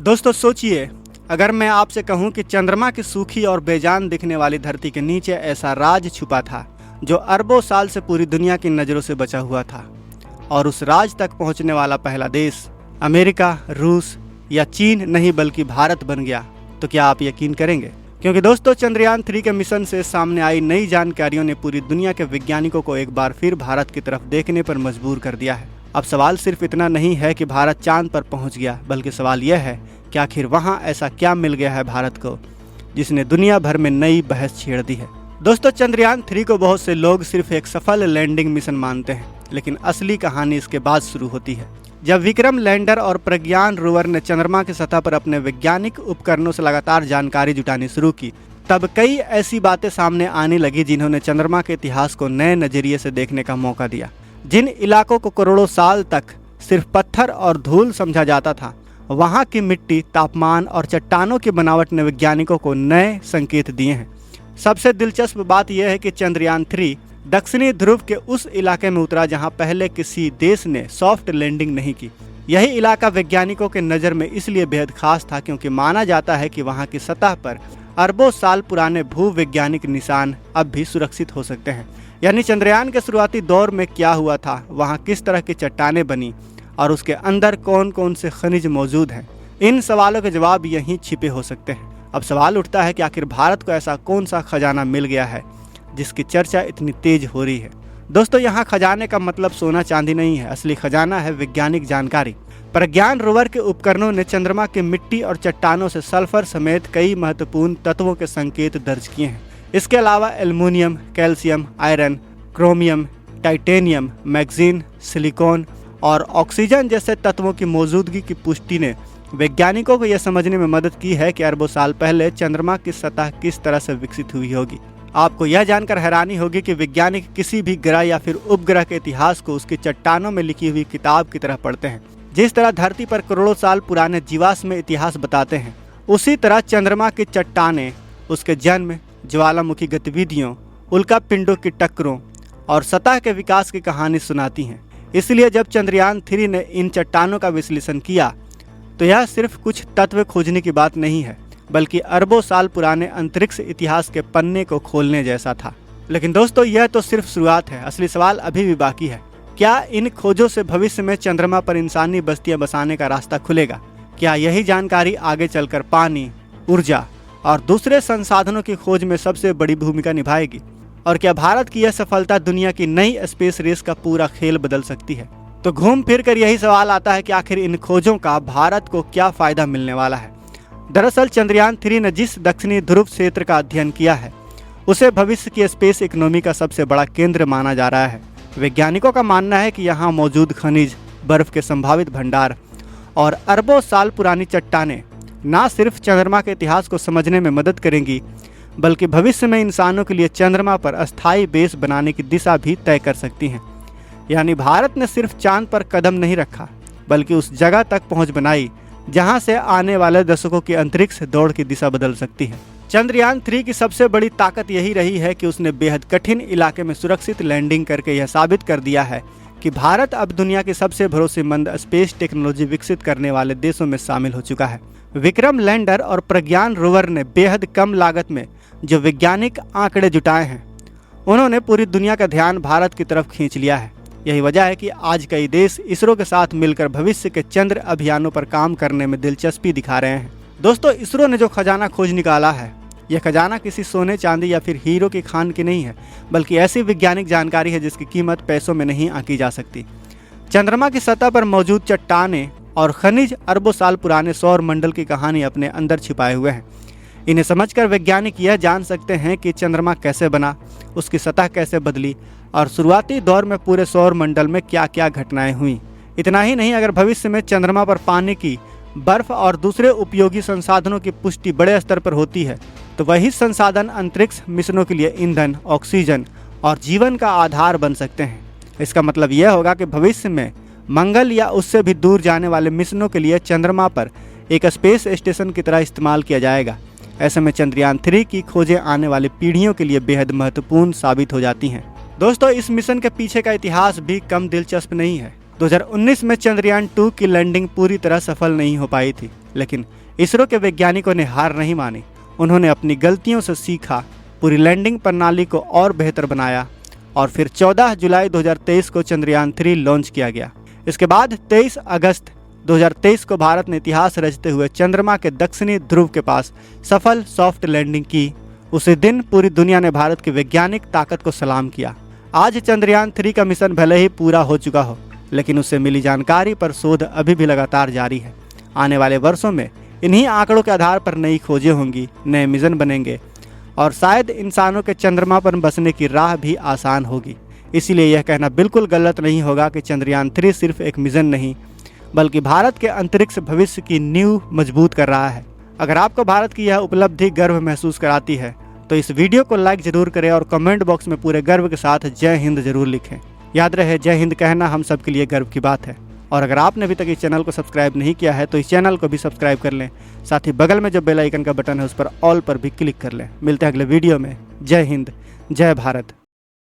दोस्तों सोचिए, अगर मैं आपसे कहूं कि चंद्रमा की सूखी और बेजान दिखने वाली धरती के नीचे ऐसा राज छुपा था जो अरबों साल से पूरी दुनिया की नज़रों से बचा हुआ था, और उस राज तक पहुंचने वाला पहला देश अमेरिका, रूस या चीन नहीं बल्कि भारत बन गया, तो क्या आप यकीन करेंगे? क्योंकि दोस्तों चंद्रयान 3 के मिशन से सामने आई नई जानकारियों ने पूरी दुनिया के वैज्ञानिकों को एक बार फिर भारत की तरफ देखने पर मजबूर कर दिया है। अब सवाल सिर्फ इतना नहीं है कि भारत चांद पर पहुंच गया, बल्कि सवाल यह है कि आखिर वहां ऐसा क्या मिल गया है भारत को जिसने दुनिया भर में नई बहस छेड़ दी है। दोस्तों चंद्रयान 3 को बहुत से लोग सिर्फ एक सफल लैंडिंग मिशन मानते हैं, लेकिन असली कहानी इसके बाद शुरू होती है, जब विक्रम लैंडर और प्रज्ञान रोवर ने चंद्रमा की सतह पर अपने वैज्ञानिक उपकरणों से लगातार जानकारी जुटानी शुरू की। तब कई ऐसी बातें सामने आने लगी जिन्होंने चंद्रमा के इतिहास को नए नजरिए से देखने का मौका दिया। जिन इलाकों को करोड़ों साल तक सिर्फ पत्थर और धूल समझा जाता था, वहां की मिट्टी, तापमान और चट्टानों की बनावट ने वैज्ञानिकों को नए संकेत दिए हैं। सबसे दिलचस्प बात यह है कि चंद्रयान 3 दक्षिणी ध्रुव के उस इलाके में उतरा जहां पहले किसी देश ने सॉफ्ट लैंडिंग नहीं की। यही इलाका वैज्ञानिकों के नज़र में इसलिए बेहद खास था क्योंकि माना जाता है कि वहां की सतह पर अरबों साल पुराने भूवैज्ञानिक निशान अब भी सुरक्षित हो सकते हैं। यानी चंद्रयान के शुरुआती दौर में क्या हुआ था, वहां किस तरह की चट्टानें बनी और उसके अंदर कौन कौन से खनिज मौजूद हैं, इन सवालों के जवाब यहीं छिपे हो सकते हैं। अब सवाल उठता है कि आखिर भारत को ऐसा कौन सा खजाना मिल गया है जिसकी चर्चा इतनी तेज हो रही है। दोस्तों यहाँ खजाने का मतलब सोना चांदी नहीं है, असली खजाना है वैज्ञानिक जानकारी। प्रज्ञान रोवर के उपकरणों ने चंद्रमा की मिट्टी और चट्टानों से सल्फर समेत कई महत्वपूर्ण तत्वों के संकेत दर्ज किए हैं। इसके अलावा aluminium, calcium, iron, chromium, titanium, manganese, silicon और ऑक्सीजन जैसे तत्वों की मौजूदगी की पुष्टि ने वैज्ञानिकों को यह समझने में मदद की है कि अरबों साल पहले चंद्रमा की सतह किस तरह से विकसित हुई होगी। आपको यह जानकर हैरानी होगी कि वैज्ञानिक किसी भी ग्रह या फिर उपग्रह के इतिहास को उसकी चट्टानों में लिखी हुई किताब की तरह पढ़ते हैं। जिस तरह धरती पर करोड़ों साल पुराने जीवाश्म इतिहास बताते हैं, उसी तरह चंद्रमा की चट्टानें उसके जन्म, ज्वालामुखी गतिविधियों, उल्का पिंडों की टक्करों और सतह के विकास की कहानी सुनाती हैं। इसलिए जब चंद्रयान 3 ने इन चट्टानों का विश्लेषण किया तो यह सिर्फ कुछ तत्व खोजने की बात नहीं है, बल्कि अरबों साल पुराने अंतरिक्ष इतिहास के पन्ने को खोलने जैसा था। लेकिन दोस्तों यह तो सिर्फ शुरुआत है, असली सवाल अभी भी बाकी है। क्या इन खोजों से भविष्य में चंद्रमा पर इंसानी बस्तियां बसाने का रास्ता खुलेगा? क्या यही जानकारी आगे चलकर पानी, ऊर्जा और दूसरे संसाधनों की खोज में सबसे बड़ी भूमिका निभाएगी? और क्या भारत की यह सफलता दुनिया की नई स्पेस रेस का पूरा खेल बदल सकती है? तो घूम फिर कर यही सवाल आता है कि आखिर इन खोजों का भारत को क्या फायदा मिलने वाला है। दरअसल चंद्रयान 3 ने जिस दक्षिणी ध्रुव क्षेत्र का अध्ययन किया है उसे भविष्य की स्पेस इकोनॉमी का सबसे बड़ा केंद्र माना जा रहा है। वैज्ञानिकों का मानना है कि यहाँ मौजूद खनिज, बर्फ के संभावित भंडार और अरबों साल पुरानी चट्टानें न सिर्फ चंद्रमा के इतिहास को समझने में मदद करेंगी, बल्कि भविष्य में इंसानों के लिए चंद्रमा पर अस्थायी बेस बनाने की दिशा भी तय कर सकती हैं। यानी भारत ने सिर्फ चांद पर कदम नहीं रखा, बल्कि उस जगह तक पहुंच बनाई जहां से आने वाले दशकों की अंतरिक्ष दौड़ की दिशा बदल सकती है। चंद्रयान 3 की सबसे बड़ी ताकत यही रही है कि उसने बेहद कठिन इलाके में सुरक्षित लैंडिंग करके यह साबित कर दिया है कि भारत अब दुनिया के सबसे भरोसेमंद स्पेस टेक्नोलॉजी विकसित करने वाले देशों में शामिल हो चुका है। विक्रम लैंडर और प्रज्ञान रोवर ने बेहद कम लागत में जो वैज्ञानिक आंकड़े जुटाए हैं, उन्होंने पूरी दुनिया का ध्यान भारत की तरफ खींच लिया है। यही वजह है कि आज कई देश इसरो के साथ मिलकर भविष्य के चंद्र अभियानों पर काम करने में दिलचस्पी दिखा रहे हैं। दोस्तों इसरो ने जो खजाना खोज निकाला है, यह खजाना किसी सोने, चांदी या फिर हीरो की खान की नहीं है, बल्कि ऐसी वैज्ञानिक जानकारी है जिसकी कीमत पैसों में नहीं आंकी जा सकती। चंद्रमा की सतह पर मौजूद चट्टानें और खनिज अरबों साल पुराने सौर मंडल की कहानी अपने अंदर छिपाए हुए हैं। इन्हें समझकर वैज्ञानिक यह जान सकते हैं कि चंद्रमा कैसे बना, उसकी सतह कैसे बदली और शुरुआती दौर में पूरे सौर मंडल में क्या क्या घटनाएं हुई। इतना ही नहीं, अगर भविष्य में चंद्रमा पर पानी की, बर्फ और दूसरे उपयोगी संसाधनों की पुष्टि बड़े स्तर पर होती है, तो वही संसाधन अंतरिक्ष मिशनों के लिए ईंधन, ऑक्सीजन और जीवन का आधार बन सकते हैं। इसका मतलब यह होगा कि भविष्य में मंगल या उससे भी दूर जाने वाले मिशनों के लिए चंद्रमा पर एक स्पेस स्टेशन की तरह इस्तेमाल किया जाएगा। ऐसे में चंद्रयान 3 की खोजें आने वाली पीढ़ियों के लिए बेहद महत्वपूर्ण साबित हो जाती हैं। दोस्तों इस मिशन के पीछे का इतिहास भी कम दिलचस्प नहीं है। 2019 में चंद्रयान 2 की लैंडिंग पूरी तरह सफल नहीं हो पाई थी, लेकिन इसरो के वैज्ञानिकों ने हार नहीं मानी। उन्होंने अपनी गलतियों से सीखा, पूरी लैंडिंग प्रणाली को और बेहतर बनाया और फिर 14 जुलाई 2023 को चंद्रयान 3 लॉन्च किया गया। इसके बाद 23 अगस्त 2023 को भारत ने इतिहास रचते हुए चंद्रमा के दक्षिणी ध्रुव के पास सफल सॉफ्ट लैंडिंग की। उसी दिन पूरी दुनिया ने भारत की वैज्ञानिक ताकत को सलाम किया। आज चंद्रयान 3 का मिशन भले ही पूरा हो चुका हो, लेकिन उससे मिली जानकारी पर शोध अभी भी लगातार जारी है। आने वाले वर्षों में इन्हीं आंकड़ों के आधार पर नई खोजें होंगी, नए मिशन बनेंगे और शायद इंसानों के चंद्रमा पर बसने की राह भी आसान होगी। इसीलिए यह कहना बिल्कुल गलत नहीं होगा कि चंद्रयान 3 सिर्फ एक मिशन नहीं, बल्कि भारत के अंतरिक्ष भविष्य की नींव मजबूत कर रहा है। अगर आपको भारत की यह उपलब्धि गर्व महसूस कराती है तो इस वीडियो को लाइक जरूर करें और कमेंट बॉक्स में पूरे गर्व के साथ जय हिंद जरूर लिखें। याद रहे, जय हिंद कहना हम सबके लिए गर्व की बात है। और अगर आपने अभी तक इस चैनल को सब्सक्राइब नहीं किया है तो इस चैनल को भी सब्सक्राइब कर लें। साथ ही बगल में जो बेल आइकन का बटन है उस पर ऑल पर भी क्लिक कर लें। मिलते हैं अगले वीडियो में। जय हिंद, जय भारत।